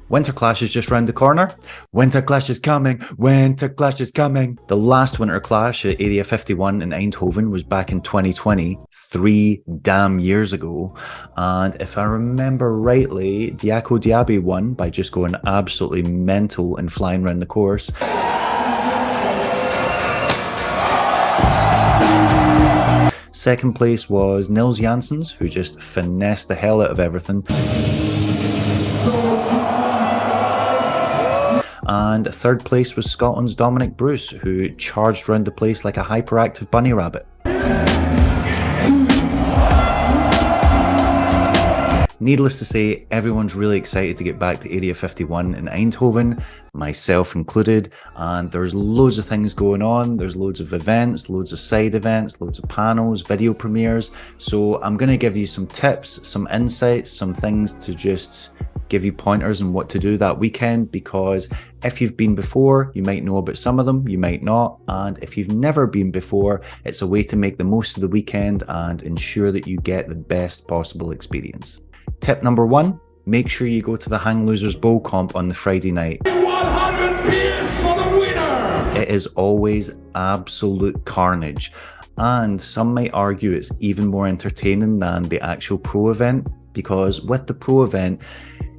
Winterclash is just round the corner. Winterclash is coming. Winterclash is coming. The last Winterclash at Area 51 in Eindhoven was back in 2020, 3 damn years ago. And if I remember rightly, Diaco Diaby won by just going absolutely mental and flying around the course. Second place was Nils Janssens, who just finessed the hell out of everything. And third place was Scotland's Dominic Bruce, who charged around the place like a hyperactive bunny rabbit. Needless to say, everyone's really excited to get back to Area 51 in Eindhoven, myself included, and there's loads of things going on. There's loads of events, loads of side events, loads of panels, video premieres. So I'm going to give you some tips, some insights, some things to just give you pointers on what to do that weekend, because if you've been before, you might know about some of them, you might not, and if you've never been before, it's a way to make the most of the weekend and ensure that you get the best possible experience. Tip number 1, make sure you go to the Hang Losers Bowl comp on the Friday night. 100 beers for the winner! It is always absolute carnage, and some might argue it's even more entertaining than the actual pro event, because with the pro event,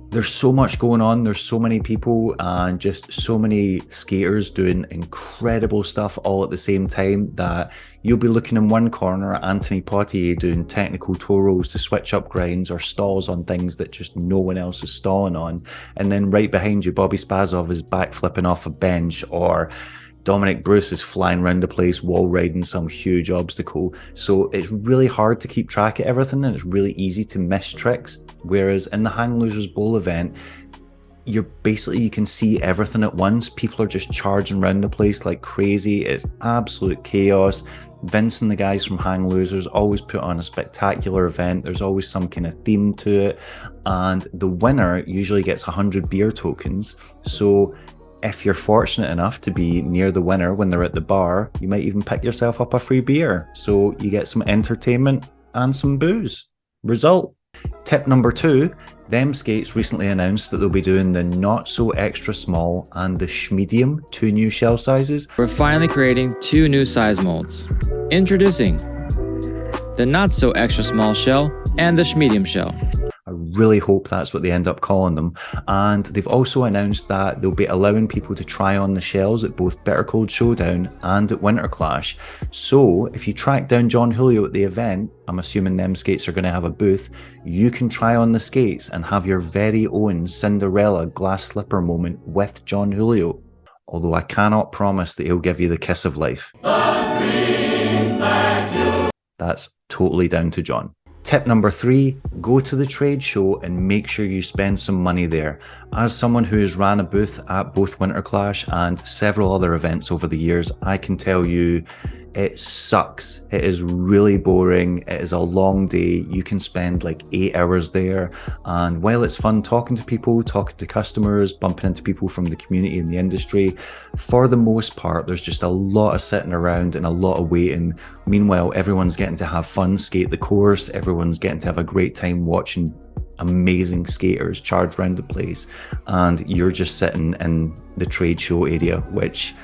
there's so much going on, there's so many people and just so many skaters doing incredible stuff all at the same time that you'll be looking in one corner at Anthony Poitier doing technical toe rolls to switch up grinds or stalls on things that just no one else is stalling on. And then right behind you, Bobby Spazov is backflipping off a bench, or Dominic Bruce is flying around the place wall riding some huge obstacle. So it's really hard to keep track of everything and it's really easy to miss tricks. Whereas in the Hang Losers Bowl event, you can see everything at once. People are just charging around the place like crazy. It's absolute chaos. Vince and the guys from Hang Losers always put on a spectacular event. There's always some kind of theme to it. And the winner usually gets 100 beer tokens. So if you're fortunate enough to be near the winner when they're at the bar, you might even pick yourself up a free beer. So you get some entertainment and some booze. Result. Tip number 2, them skates recently announced that they'll be doing the not so extra small and the schmedium, 2 new shell sizes. We're finally creating 2 new size molds. Introducing the not so extra small shell and the schmedium shell. I really hope that's what they end up calling them. And they've also announced that they'll be allowing people to try on the shells at both Bitter Cold Showdown and at Winterclash. So if you track down John Julio at the event, I'm assuming them skates are going to have a booth, you can try on the skates and have your very own Cinderella glass slipper moment with John Julio. Although I cannot promise that he'll give you the kiss of life. That's totally down to John. Tip number 3, go to the trade show and make sure you spend some money there. As someone who has ran a booth at both Winterclash and several other events over the years, I can tell you it sucks. It is really boring. It is a long day. You can spend like 8 hours there. And while it's fun talking to people, talking to customers, bumping into people from the community and the industry, for the most part, there's just a lot of sitting around and a lot of waiting. Meanwhile, everyone's getting to have fun, skate the course. Everyone's getting to have a great time watching amazing skaters charge around the place. And you're just sitting in the trade show area, which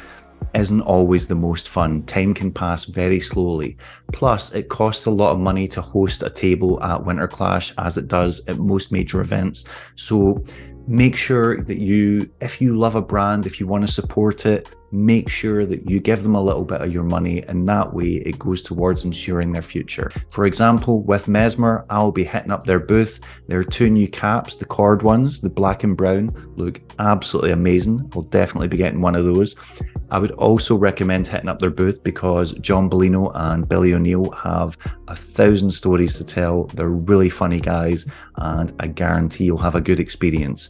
isn't always the most fun. Time can pass very slowly. Plus, it costs a lot of money to host a table at Winterclash, as it does at most major events. So make sure that if you love a brand, if you want to support it, make sure that you give them a little bit of your money, and that way it goes towards ensuring their future. For example, with Mesmer, I'll be hitting up their booth. There are 2 new caps, the cord ones, the black and brown, look absolutely amazing. I'll definitely be getting one of those. I would also recommend hitting up their booth because John Bellino and Billy O'Neill have 1,000 stories to tell. They're really funny guys, and I guarantee you'll have a good experience.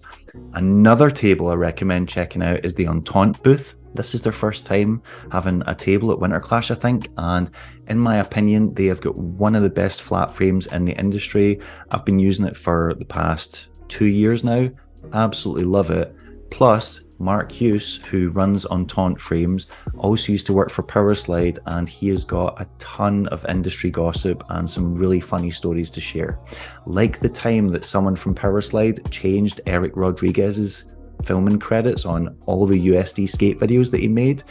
Another table I recommend checking out is the Entente booth. This is their first time having a table at Winterclash, I think, and in my opinion, they have got one of the best flat frames in the industry. I've been using it for the past 2 years now. Absolutely love it. Plus, Marc Hughes, who runs Entente Frames, also used to work for Powerslide, and he has got a ton of industry gossip and some really funny stories to share. Like the time that someone from Powerslide changed Eric Rodriguez's filming credits on all the USD skate videos that he made.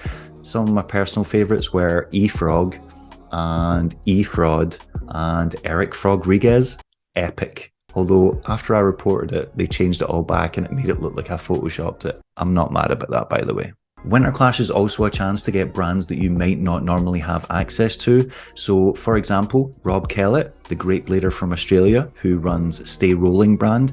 Some of my personal favourites were E-Frog and E-Fraud and Eric Frogriguez. Epic. Although after I reported it, they changed it all back and it made it look like I photoshopped it. I'm not mad about that, by the way. Winterclash is also a chance to get brands that you might not normally have access to. So, for example, Rob Kellett, the great blader from Australia, who runs Stay Rolling brand.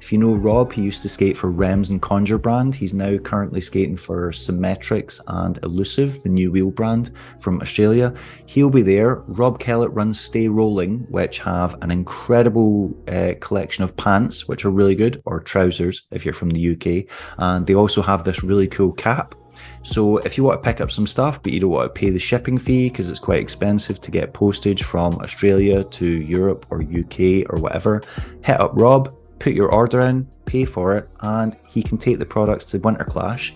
If you know Rob, he used to skate for Rems and Conjure brand. He's now currently skating for Symmetrics and Elusive, the new wheel brand from Australia. He'll be there. Rob Kellett runs Stay Rolling, which have an incredible collection of pants, which are really good, or trousers if you're from the UK. And they also have this really cool cap. So if you want to pick up some stuff, but you don't want to pay the shipping fee because it's quite expensive to get postage from Australia to Europe or UK or whatever, hit up Rob. Put your order in, pay for it, and he can take the products to Winterclash.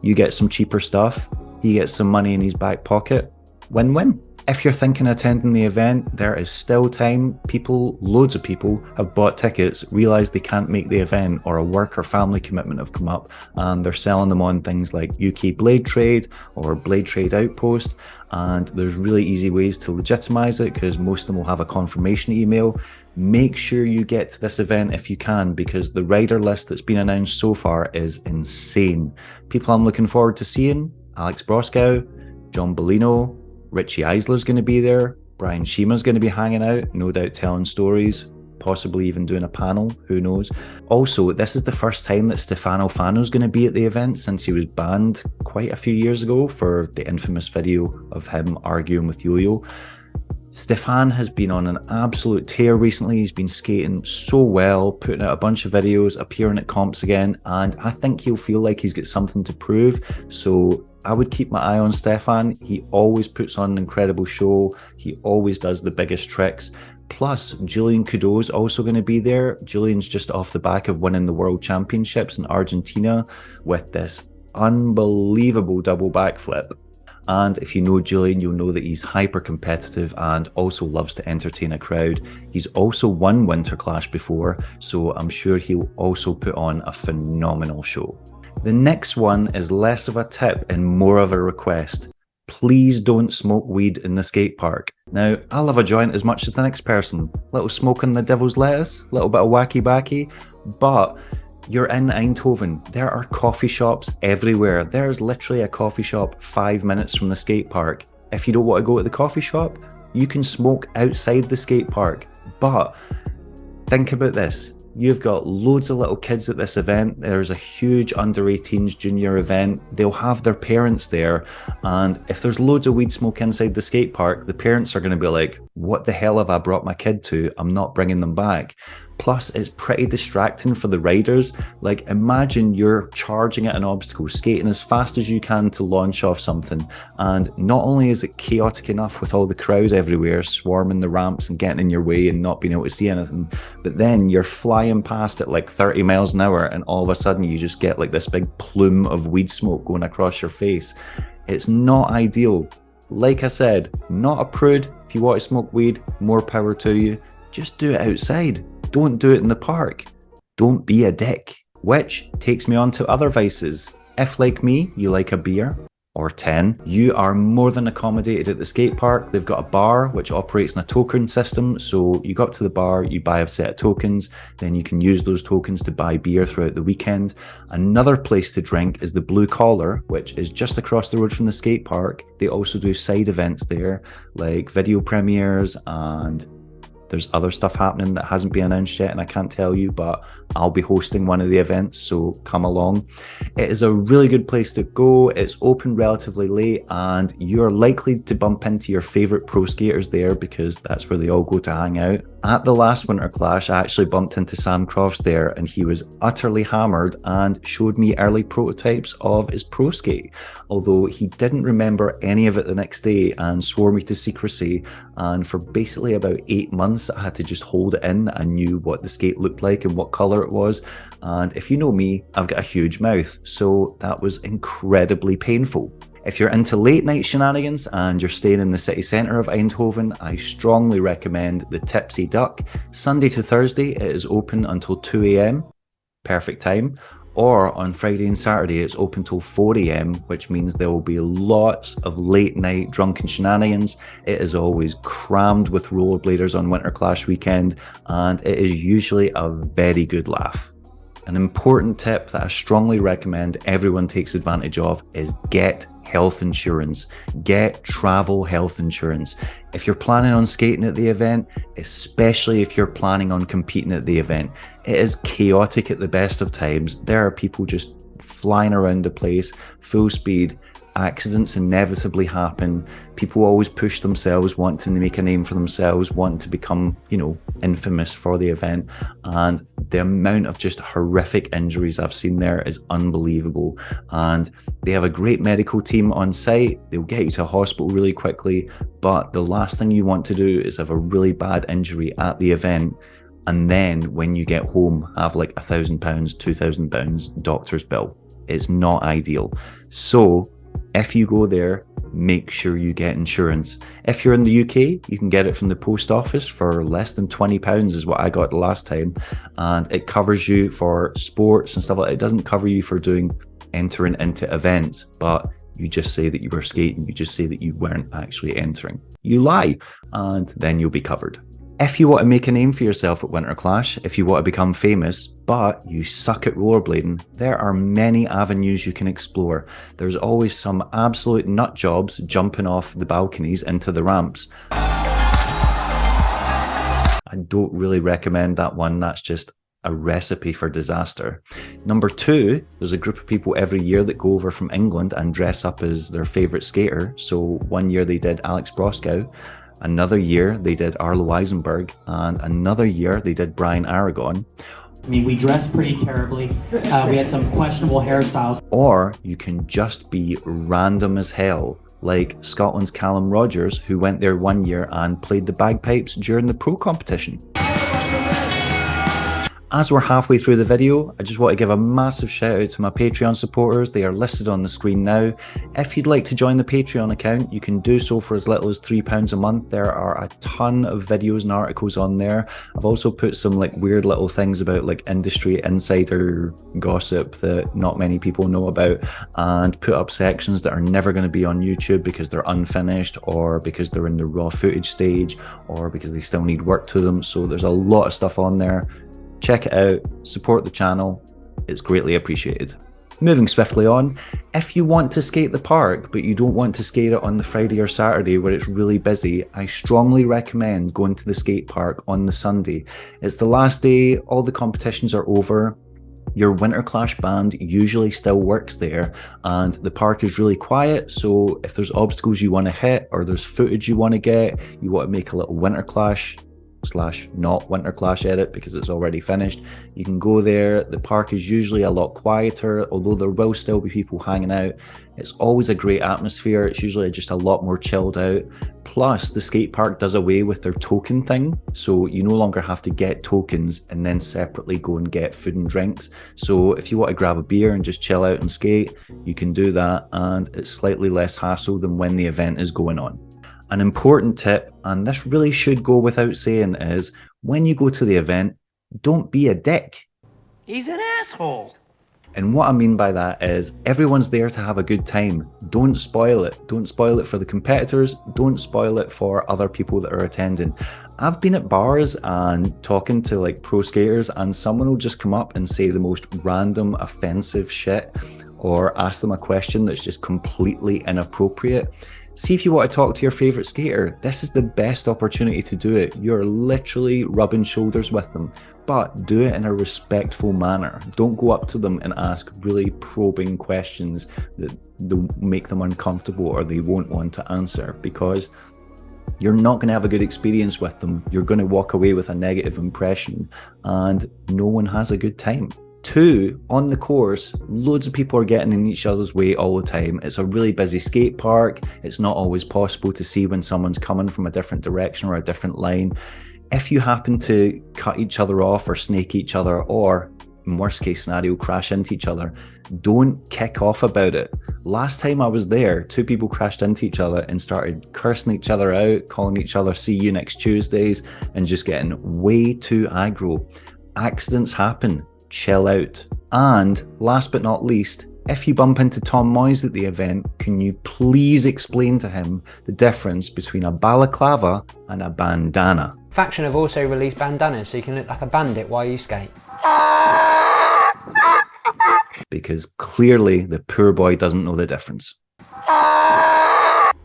You get some cheaper stuff, he gets some money in his back pocket. Win-win. If you're thinking of attending the event, there is still time. Loads of people have bought tickets, realised they can't make the event, or a work or family commitment have come up, and they're selling them on things like UK Blade Trade or Blade Trade Outpost. And there's really easy ways to legitimize it because most of them will have a confirmation email. Make sure you get to this event if you can, because the rider list that's been announced so far is insane. People I'm looking forward to seeing: Alex Broskow, John Bellino, Richie Eisler's going to be there, Brian Shima's going to be hanging out, no doubt telling stories, possibly even doing a panel, who knows. Also, this is the first time that Stefano Fano's going to be at the event since he was banned quite a few years ago for the infamous video of him arguing with Yo-Yo. Stefan has been on an absolute tear recently. He's been skating so well, putting out a bunch of videos, appearing at comps again, and I think he'll feel like he's got something to prove. So I would keep my eye on Stefan. He always puts on an incredible show. He always does the biggest tricks. Plus, Julian Kudo's also going to be there. Julian's just off the back of winning the World Championships in Argentina with this unbelievable double backflip. And if you know Julian, you'll know that he's hyper competitive and also loves to entertain a crowd. He's also won Winterclash before, so I'm sure he'll also put on a phenomenal show. The next one is less of a tip and more of a request. Please don't smoke weed in the skate park. Now, I love a joint as much as the next person. Little smoke on the devil's lettuce, little bit of wacky backy, but you're in Eindhoven. There are coffee shops everywhere. There's literally a coffee shop 5 minutes from the skate park. If you don't want to go to the coffee shop, you can smoke outside the skate park. But think about this. You've got loads of little kids at this event. There's a huge under 18s junior event. They'll have their parents there. And if there's loads of weed smoke inside the skate park, the parents are going to be like, what the hell have I brought my kid to? I'm not bringing them back. Plus, it's pretty distracting for the riders. Like, imagine you're charging at an obstacle, skating as fast as you can to launch off something. And not only is it chaotic enough with all the crowd everywhere, swarming the ramps and getting in your way and not being able to see anything, but then you're flying past at like 30 miles an hour and all of a sudden you just get like this big plume of weed smoke going across your face. It's not ideal. Like I said, not a prude. If you want to smoke weed, more power to you. Just do it outside. Don't do it in the park. Don't be a dick. Which takes me on to other vices. If, like me, you like a beer or 10, you are more than accommodated at the skate park. They've got a bar which operates in a token system. So you go up to the bar, you buy a set of tokens, then you can use those tokens to buy beer throughout the weekend. Another place to drink is the Blue Collar, which is just across the road from the skate park. They also do side events there, like video premieres, and there's other stuff happening that hasn't been announced yet and I can't tell you, but I'll be hosting one of the events, so come along. It is a really good place to go. It's open relatively late and you're likely to bump into your favourite pro skaters there because that's where they all go to hang out. At the last Winterclash, I actually bumped into Sam Crofts there, and he was utterly hammered and showed me early prototypes of his pro skate, although he didn't remember any of it the next day and swore me to secrecy. And for basically about 8 months, I had to just hold it in. I knew what the skate looked like and what colour it was. And if you know me, I've got a huge mouth, so that was incredibly painful. If you're into late night shenanigans and you're staying in the city centre of Eindhoven, I strongly recommend the Tipsy Duck. Sunday to Thursday, it is open until 2 AM, perfect time. Or on Friday and Saturday, it's open till 4 AM, which means there will be lots of late night drunken shenanigans. It is always crammed with rollerbladers on Winterclash weekend, and it is usually a very good laugh. An important tip that I strongly recommend everyone takes advantage of is get health insurance. Get travel health insurance. If you're planning on skating at the event, especially if you're planning on competing at the event, it is chaotic at the best of times. There are people just flying around the place, full speed. Accidents inevitably happen. People always push themselves, wanting to make a name for themselves, wanting to become, infamous for the event. And the amount of just horrific injuries I've seen there is unbelievable. And they have a great medical team on site. They'll get you to a hospital really quickly. But the last thing you want to do is have a really bad injury at the event, and then when you get home, have like £1,000, £2,000 doctor's bill. It's not ideal. So if you go there, make sure you get insurance. If you're in the UK, you can get it from the post office for less than £20 is what I got the last time. And it covers you for sports and stuff like that. It doesn't cover you for entering into events, but you just say that you were skating. You just say that you weren't actually entering. You lie, and then you'll be covered. If you want to make a name for yourself at Winterclash, if you want to become famous, but you suck at rollerblading, there are many avenues you can explore. There's always some absolute nut jobs jumping off the balconies into the ramps. I don't really recommend that one. That's just a recipe for disaster. Number 2, there's a group of people every year that go over from England and dress up as their favourite skater. So one year they did Alex Broskow. Another year, they did Arlo Eisenberg, and another year, they did Brian Aragon. I mean, we dressed pretty terribly. We had some questionable hairstyles. Or you can just be random as hell, like Scotland's Callum Rogers, who went there one year and played the bagpipes during the pro competition. As we're halfway through the video, I just want to give a massive shout out to my Patreon supporters. They are listed on the screen now. If you'd like to join the Patreon account, you can do so for as little as £3 a month. There are a ton of videos and articles on there. I've also put some weird little things about industry insider gossip that not many people know about, and put up sections that are never going to be on YouTube because they're unfinished, or because they're in the raw footage stage, or because they still need work to them. So there's a lot of stuff on there. Check it out, support the channel, it's greatly appreciated. Moving swiftly on, if you want to skate the park but you don't want to skate it on the Friday or Saturday where it's really busy, I strongly recommend going to the skate park on the Sunday. It's the last day, all the competitions are over, your Winterclash band usually still works there, and the park is really quiet, so if there's obstacles you want to hit or there's footage you want to get, you want to make a little Winterclash / not Winterclash edit because it's already finished, you can go there. The park is usually a lot quieter, although there will still be people hanging out. It's always a great atmosphere. It's usually just a lot more chilled out. Plus, the skate park does away with their token thing, so you no longer have to get tokens and then separately go and get food and drinks. So if you want to grab a beer and just chill out and skate, you can do that, and it's slightly less hassle than when the event is going on. An important tip, and this really should go without saying, is when you go to the event, don't be a dick. He's an asshole. And what I mean by that is everyone's there to have a good time. Don't spoil it. Don't spoil it for the competitors. Don't spoil it for other people that are attending. I've been at bars and talking to pro skaters, and someone will just come up and say the most random offensive shit, or ask them a question that's just completely inappropriate. See if you want to talk to your favourite skater. This is the best opportunity to do it. You're literally rubbing shoulders with them, but do it in a respectful manner. Don't go up to them and ask really probing questions that make them uncomfortable or they won't want to answer, because you're not going to have a good experience with them. You're going to walk away with a negative impression and no one has a good time. 2, on the course, loads of people are getting in each other's way all the time. It's a really busy skate park. It's not always possible to see when someone's coming from a different direction or a different line. If you happen to cut each other off or snake each other, or in worst case scenario, crash into each other, don't kick off about it. Last time I was there, 2 people crashed into each other and started cursing each other out, calling each other see you next Tuesdays, and just getting way too aggro. Accidents happen. Chill out. And last but not least, if you bump into Tom Moyes at the event, can you please explain to him the difference between a balaclava and a bandana? Faction have also released bandanas so you can look like a bandit while you skate. Because clearly the poor boy doesn't know the difference.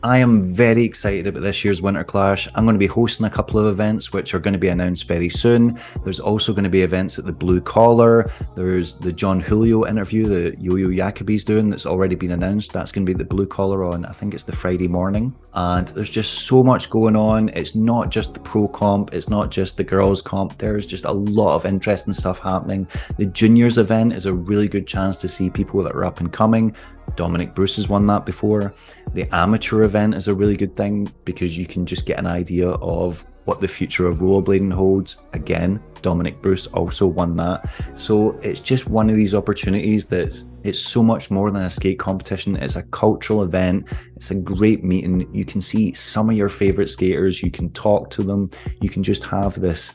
I am very excited about this year's Winterclash. I'm going to be hosting a couple of events which are going to be announced very soon. There's also going to be events at the Blue Collar. There's the John Julio interview that Yo-Yo Jacoby's doing that's already been announced. That's going to be at the Blue Collar on, I think it's the Friday morning. And there's just so much going on. It's not just the pro comp. It's not just the girls comp. There's just a lot of interesting stuff happening. The juniors event is a really good chance to see people that are up and coming. Dominic Bruce has won that before. The amateur event is a really good thing because you can just get an idea of what the future of rollerblading holds. Again, Dominic Bruce also won that. So it's just one of these opportunities it's so much more than a skate competition. It's a cultural event. It's a great meeting. You can see some of your favorite skaters. You can talk to them. You can just have this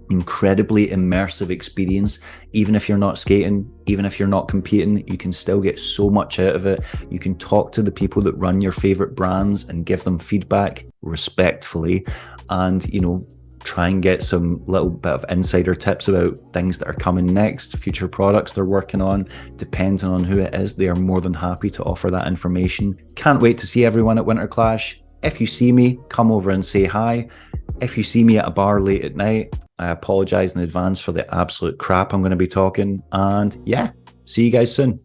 incredibly immersive experience. Even if you're not skating, even if you're not competing, you can still get so much out of it. You can talk to the people that run your favorite brands and give them feedback respectfully, and try and get some little bit of insider tips about things that are coming next, future products they're working on. Depending on who it is, they are more than happy to offer that information. Can't wait to see everyone at Winterclash. If you see me, come over and say hi. If you see me at a bar late at night, I apologize in advance for the absolute crap I'm going to be talking. And yeah, see you guys soon.